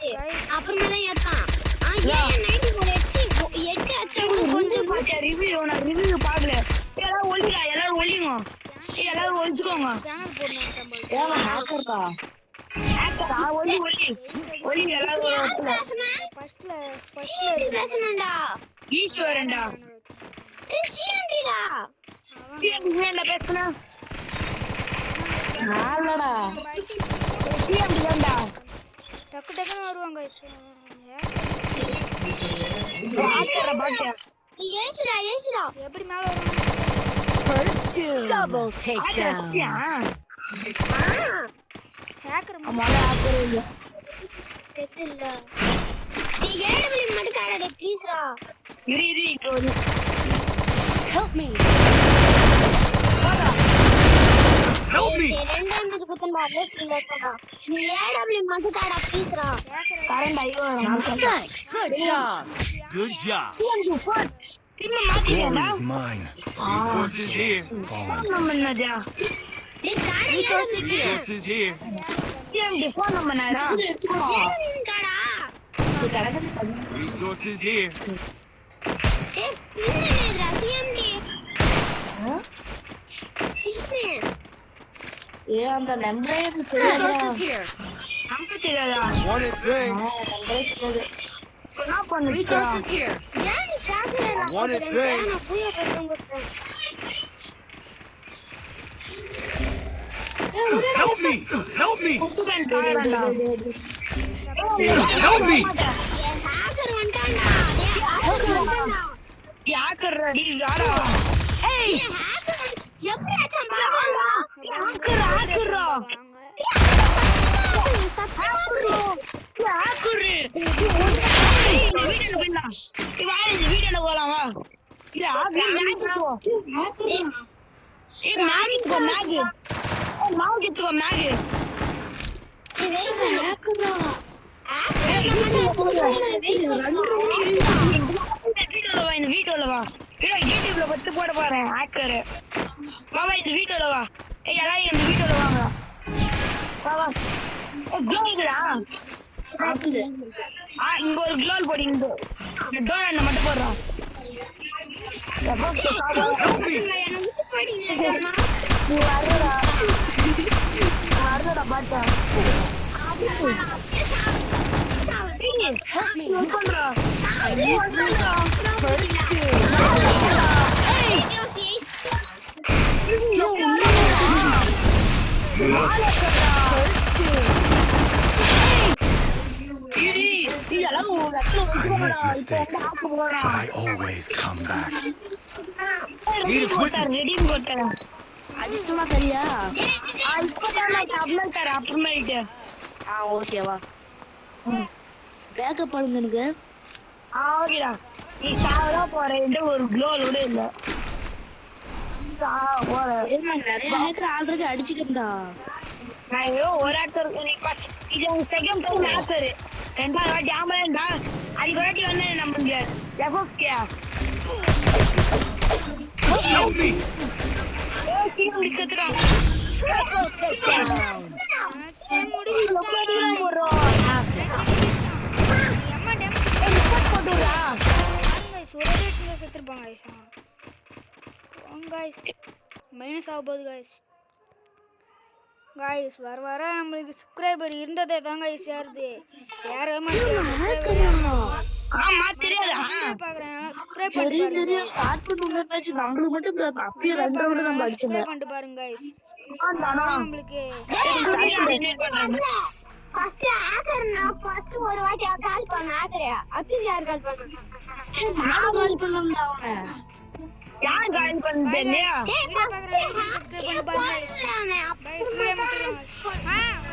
கிடையாது. அப்புறமா தான் ஏத்தான். ஏன் 94 எச்சு 8 அச்சா கொஞ்சம் பாத்தியா ரிவ்யூ நான் ரிவ்யூ பாக்கல. எல்லாரும் ஒளிங்க எல்லாரும் ஒளிங்க. எல்லாரும் ஒளிச்சுக்கோங்க. சேனல் போடணும் போல. ஏன் ஹேக்கர்டா ஹேக்கரா ஒளி ஒளிங்க எல்லாரும் ஃபர்ஸ்ட்ல பேசணும்டா. ஈஸ்வரன்டா. சிஎம்டிடா. சிஎம்டி பேசுனா. நாளடா சிஎம்டி தான்டா. டக்கு டக்குன்னு வருவாங்க ஹேக்கரா பாத்தியா. ஏசுடா. எப்படி மேல வருவாங்க? Double takedown. ஹேக்கர் மொத ஹேக்கர் இல்ல. தெரியல. நீ ஏடபிள்யூ மட்டும் காடா ப்ளீஸ்டா. இரு இப்போ Help me. Help me. ரெண்டாம் மேட்ச் குத்தண்டா அட்ரஸ் இல்ல போடா. நீ ஏடபிள்யூ மட்டும் காடா ப்ளீஸ்டா. கரண்ட் ஐயோ. Thanks. Good job. Good job. திரும்ப மாத்திட்டேன்டா. Glory is mine. Resources here. Phone number என்னடா? டேய் காடா Resources here. Resources here. CMD phone number என்னடா? ஏடபிள்யூ காடா. Resources here. ஏய் சின்னேடா சிஎம்டி. சிஸ்னே. ஏன் அந்த நம்பரே தெரியாதா Resources here. நம்பர் தெரியாதா? Wanted things. நம்பரே தெரியாது என்ன பண்ணுச்சு? Resources here. ஏன் நீ காசுல நான் Want it போறேன். big. நான் புரிய பேசுறேன். Help me. Help me. குத்துறேன் பாருடா. Help me. ஹேக்கர் வந்துட்டான்டா. டேய் ஹேக்கர் வந்துட்டான்டா. ஹேக்கர் ரெடி வாடா. Ace. எப்படி அச்சா பாருடா. ஹேக்கர்ரா. வீடியோல போலாம் வா. இது ஹேக்கர் போ. ஏய் மேகி போ மேகி. மாவு கிட்டுக்கோ மேகி. நீ வெயிட் பண்ணு. வீடியோல வா இந்த வீடியோல வா. யூடியூப்ல பத்து போட போறேன் ஹேக்கர். வா வா இந்த வீடியோல வா. ஏய் எல்லாரும் இந்த வீடியோல வாங்க. வா வா. க்ளோவுடா. இங்க ஒரு க்ளோல் போடி இந்த டோர் என்ன மட்டும் போடுறா. என்ன விட்டு போயிடுங்க. நீ வரடா பாத்தா. Help me. பண்றா. I need first two. I always come back. Need equipment. ரெடியும் போட்டேன். அடிச்சுமா சரியா இப்பதான் நான் அப்லோட் தரேன் அப்புறமேட்டு. ஓகேவா பேக்கப் பண்ணுங்க எனக்கு ஓகேடா. நீ சாவதா போறேன் ஒரு க்ளோலோட இல்ல. போற ஏமா நிறைய ஹேக்கர் ஆல்ரெடி அடிச்சுக்கிட்டா நான் ஏதோ ஒரு ஆக்டர் நீ ஃபர்ஸ்ட் இது செகண்ட் டைம் ஆக்டர். ரெண்டாவது வாட்டி ஆம்பளேண்டா. அதுக்கு ஒரு வாட்டி வந்து நம்ம எஃப்எஃப்கே. Help me. ஏய் டீம் முடிச்சதுடா. Triple takedown. லொக்கேடிலாம் போறோம். அம்மா டேம் போடுடா. गाइस ஒரே டேட்ல செத்துறாங்க गाइस. गाइस மைனஸ் ஆக போகுது गाइस வர நம்மளுக்கு சப்ஸ்கிரைபர் இருந்ததே தான் गाइस யாருது யாரே மாட்டேன். ஆமா தெரியாதா? பாக்குறேன் சப்ஸ்கிரைப் பண்ணி பாருங்க. தெரியும் ஸ்டார்ட் பண்ண பேச்சு நம்மளுக்கு மட்டும் அப்பயே ரெண்டு ரவுண்ட் தான் அடிச்சேன் சப்ஸ்கிரைப் பண்ணி பாருங்க गाइस. நம்மளுக்கு ஃபர்ஸ்ட் ஹேக்கர் நான் ஃபர்ஸ்ட் ஒரு வாட்டி கால் பண்ண ஹேக்கர் அத்திரி யார் கால் பண்ணா? நான் கால் பண்ணல அவனே யார் கால் பண்ணிட்டே? ஏய் ஃபர்ஸ்ட் சப்ஸ்கிரைப் பண்ணி பாருங்க गाइस. அவன் गाइस வீடியோ முடிச்சிடலாம்.